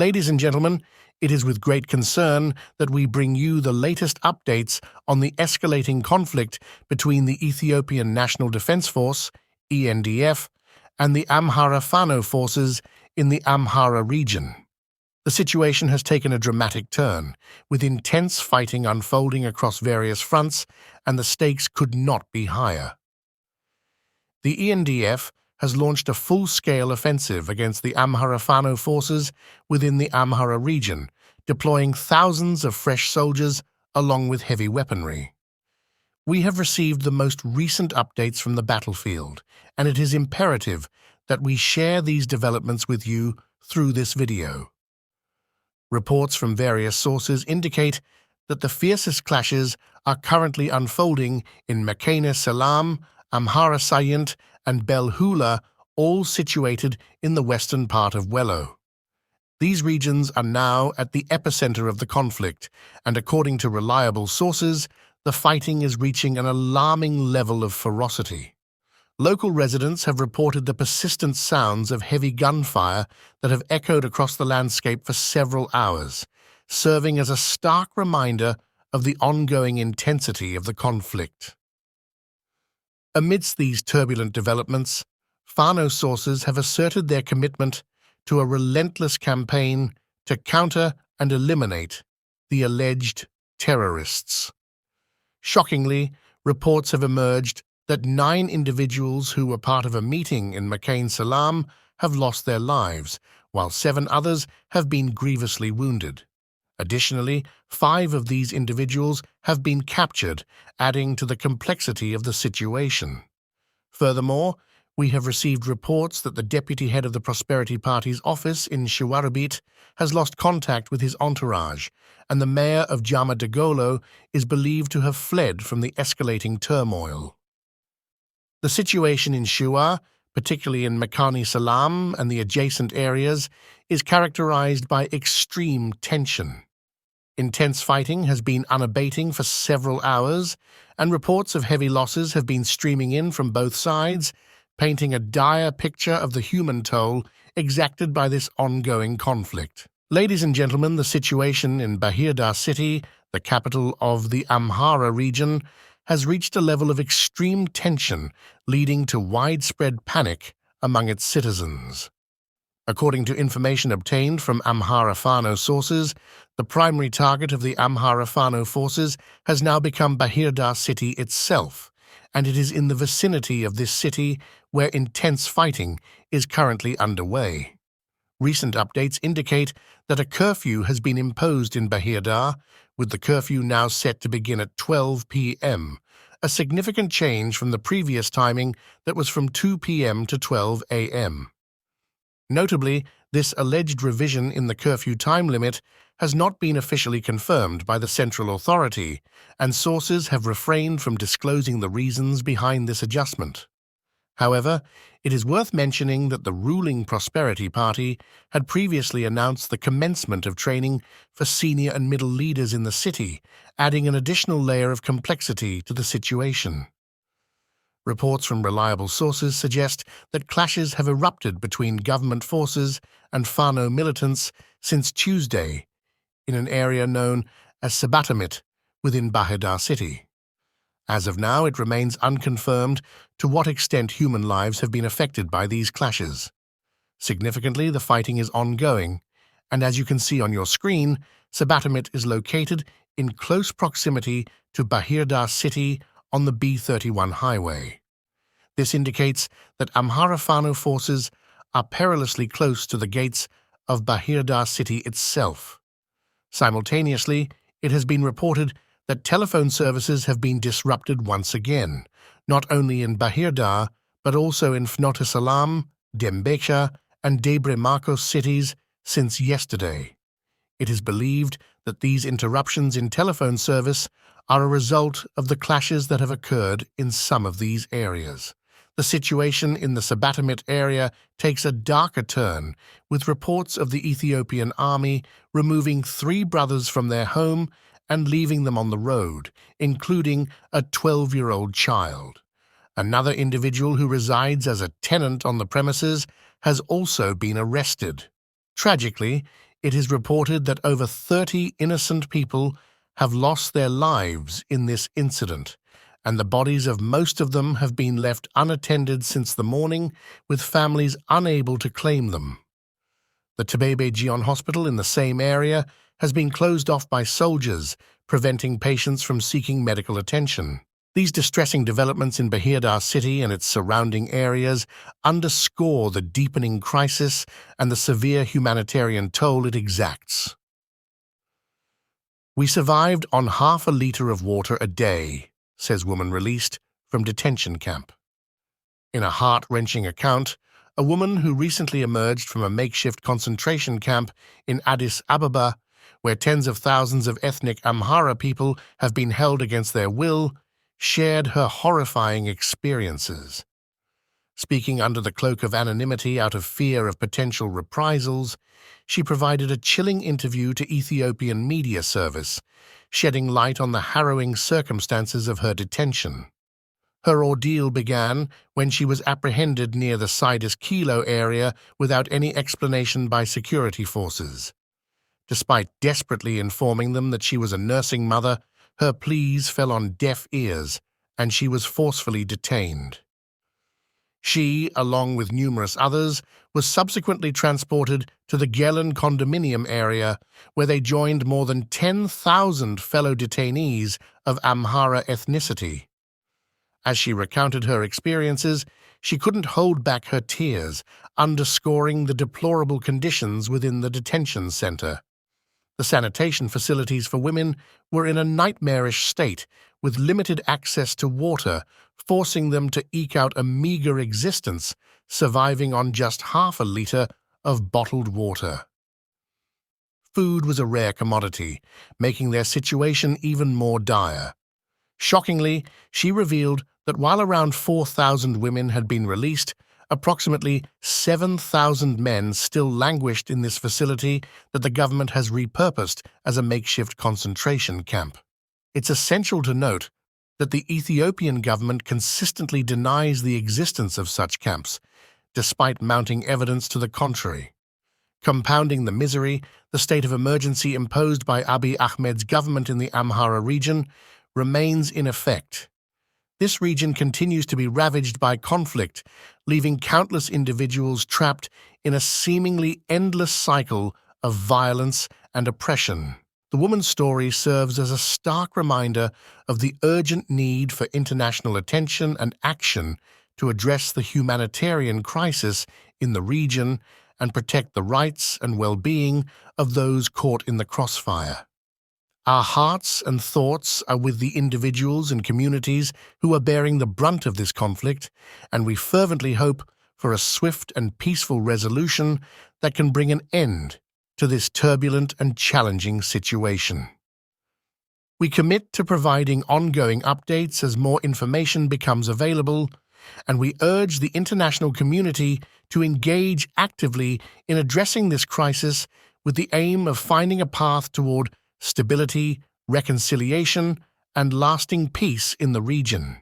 Ladies and gentlemen, it is with great concern that we bring you the latest updates on the escalating conflict between the Ethiopian National Defense Force, ENDF, and the Amhara Fano forces in the Amhara region. The situation has taken a dramatic turn, with intense fighting unfolding across various fronts, and the stakes could not be higher. The ENDF has launched a full-scale offensive against the Amhara Fano forces within the Amhara region, deploying thousands of fresh soldiers along with heavy weaponry. We have received the most recent updates from the battlefield, and it is imperative that we share these developments with you through this video. Reports from various sources indicate that the fiercest clashes are currently unfolding in Mekane Selam, Amhara Sayent, and Belhula, all situated in the western part of Wello. These regions are now at the epicenter of the conflict, and according to reliable sources, the fighting is reaching an alarming level of ferocity. Local residents have reported the persistent sounds of heavy gunfire that have echoed across the landscape for several hours, serving as a stark reminder of the ongoing intensity of the conflict. Amidst these turbulent developments, Fano sources have asserted their commitment to a relentless campaign to counter and eliminate the alleged terrorists. Shockingly, reports have emerged that 9 individuals who were part of a meeting in Mekane Selam have lost their lives, while 7 others have been grievously wounded. Additionally, 5 of these individuals have been captured, adding to the complexity of the situation. Furthermore, we have received reports that the deputy head of the Prosperity Party's office in Shawarabit has lost contact with his entourage, and the mayor of Jama Dagolo is believed to have fled from the escalating turmoil. The situation in Shua, particularly in Mekane Selam and the adjacent areas, is characterized by extreme tension. Intense fighting has been unabating for several hours, and reports of heavy losses have been streaming in from both sides, painting a dire picture of the human toll exacted by this ongoing conflict. Ladies and gentlemen, the situation in Bahir Dar city, the capital of the Amhara region, has reached a level of extreme tension, leading to widespread panic among its citizens. According to information obtained from Amhara Fano sources, the primary target of the Amhara Fano forces has now become Bahir Dar city itself, and it is in the vicinity of this city where intense fighting is currently underway. Recent updates indicate that a curfew has been imposed in Bahir Dar, with the curfew now set to begin at 12 p.m., a significant change from the previous timing that was from 2 p.m. to 12 a.m. Notably, this alleged revision in the curfew time limit has not been officially confirmed by the central authority, and sources have refrained from disclosing the reasons behind this adjustment. However, it is worth mentioning that the ruling Prosperity Party had previously announced the commencement of training for senior and middle leaders in the city, adding an additional layer of complexity to the situation. Reports from reliable sources suggest that clashes have erupted between government forces and Fano militants since Tuesday in an area known as Sabatamit within Bahir Dar city. As of now, it remains unconfirmed to what extent human lives have been affected by these clashes. Significantly, the fighting is ongoing, and as you can see on your screen, Sabatamit is located in close proximity to Bahir Dar city on the B31 highway. This indicates that Amhara Fano forces are perilously close to the gates of Bahir Dar city itself. Simultaneously, it has been reported that telephone services have been disrupted once again, not only in Bahir Dar, but also in Fano Salam, Dembeka, and Debre Marcos cities since yesterday. It is believed that these interruptions in telephone service are a result of the clashes that have occurred in some of these areas. The situation in the Sabatamit area takes a darker turn, with reports of the Ethiopian army removing 3 brothers from their home and leaving them on the road, including a 12-year-old child. Another individual who resides as a tenant on the premises has also been arrested. Tragically, it is reported that over 30 innocent people have lost their lives in this incident, and the bodies of most of them have been left unattended since the morning, with families unable to claim them. The Tebebe Gion Hospital in the same area has been closed off by soldiers, preventing patients from seeking medical attention. These distressing developments in Bahir Dar city and its surrounding areas underscore the deepening crisis and the severe humanitarian toll it exacts. "We survived on half a liter of water a day," says woman released from detention camp. In a heart-wrenching account, a woman who recently emerged from a makeshift concentration camp in Addis Ababa, where tens of thousands of ethnic Amhara people have been held against their will, shared her horrifying experiences. Speaking under the cloak of anonymity out of fear of potential reprisals, she provided a chilling interview to Ethiopian media service, shedding light on the harrowing circumstances of her detention. Her ordeal began when she was apprehended near the Sidis Kilo area without any explanation by security forces. Despite desperately informing them that she was a nursing mother, her pleas fell on deaf ears, and she was forcefully detained. She, along with numerous others, was subsequently transported to the Gelen condominium area, where they joined more than 10,000 fellow detainees of Amhara ethnicity. As she recounted her experiences, she couldn't hold back her tears, underscoring the deplorable conditions within the detention center. The sanitation facilities for women were in a nightmarish state, with limited access to water, forcing them to eke out a meager existence, surviving on just half a liter of bottled water. Food was a rare commodity, making their situation even more dire. Shockingly, she revealed that while around 4,000 women had been released, approximately 7,000 men still languished in this facility that the government has repurposed as a makeshift concentration camp. It's essential to note that the Ethiopian government consistently denies the existence of such camps, despite mounting evidence to the contrary. Compounding the misery, the state of emergency imposed by Abiy Ahmed's government in the Amhara region remains in effect. This region continues to be ravaged by conflict, leaving countless individuals trapped in a seemingly endless cycle of violence and oppression. The woman's story serves as a stark reminder of the urgent need for international attention and action to address the humanitarian crisis in the region and protect the rights and well-being of those caught in the crossfire. Our hearts and thoughts are with the individuals and communities who are bearing the brunt of this conflict, and we fervently hope for a swift and peaceful resolution that can bring an end to this turbulent and challenging situation. We commit to providing ongoing updates as more information becomes available, and we urge the international community to engage actively in addressing this crisis with the aim of finding a path toward stability, reconciliation, and lasting peace in the region.